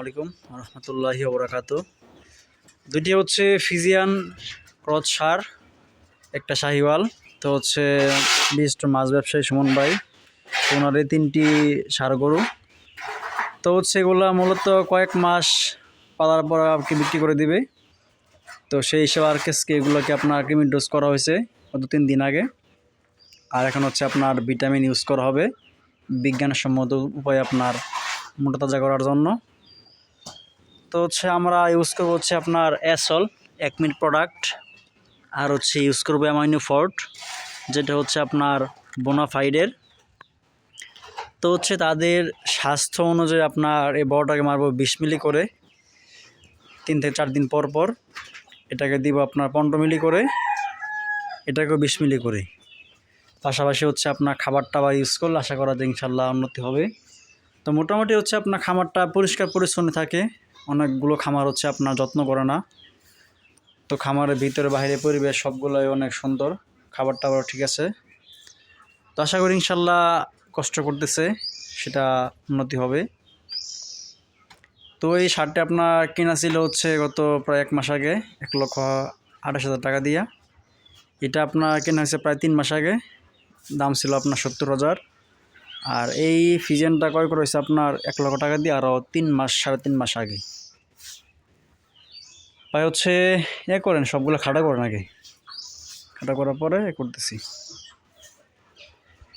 আলাইকুম রহমতুল্লাহি ওবরাকাতু। দুইটি হচ্ছে ফিজিয়ান ক্রস সার, একটা শাহিওয়াল। তো হচ্ছে বিশিষ্ট মাছ ব্যবসায়ী সুমন ভাই, ওনার এই তিনটি ষাঁড় গরু। তো হচ্ছে এগুলো মূলত কয়েক মাস পালার পর আর কি বিক্রি করে দিবে। তো সেই হিসেবে আর কেসকে এগুলোকে আপনার ক্রিমির ডোজ করা হয়েছে 2-3 দিন আগে। আর এখন হচ্ছে আপনার ভিটামিন ইউজ করা হবে বিজ্ঞানসম্মত উপায়ে আপনার মোটা তাজা করার জন্য। তো হচ্ছে আমরা ইউজ করবো হচ্ছে আপনার অ্যাসল 1 মিনিট প্রোডাক্ট, আর হচ্ছে ইউজ করবো অ্যামাইনো ফর্ট, যেটা হচ্ছে আপনার বোনাফাইডের। তো হচ্ছে তাদের স্বাস্থ্য অনুযায়ী আপনার এই বড়টাকে মারবো 20 মিলি করে 3 থেকে 4 দিন পর পর। এটাকে দিব আপনার 15 মিলি করে, এটাকেও 20 মিলি করে। পাশাপাশি হচ্ছে আপনার খাবার টাবার ইউজ করলে আশা করা যায় ইনশাল্লাহ উন্নতি হবে। তো মোটামুটি হচ্ছে আপনার খামারটা পরিষ্কার পরিচ্ছন্ন থাকে। অনেকগুলো খামার হচ্ছে আপনার যত্ন করে না। তো খামারের ভিতরে বাইরে পরিবেশ সবগুলোই অনেক সুন্দর, খাবার টাবার ঠিক আছে। তো আশা করি ইনশাল্লাহ কষ্ট করতেছে সেটা উন্নতি হবে। তো এই শার্টটা আপনার কেনা ছিল হচ্ছে গত প্রায় 1 মাস আগে 1,28,000 টাকা দিয়া। এটা আপনার কেনা হয়েছে প্রায় 3 মাস আগে, দাম ছিল আপনার 70,000। আর এই ফিজিয়ানটা ক্রয় করা হয়েছে আপনার 1 লক্ষ টাকা দিয়ে আরও 3 মাস 3.5 মাস আগে। ভাই হচ্ছে করেন সবগুলো খাটা করেন আগে, খাটা করার পরে করতেছি।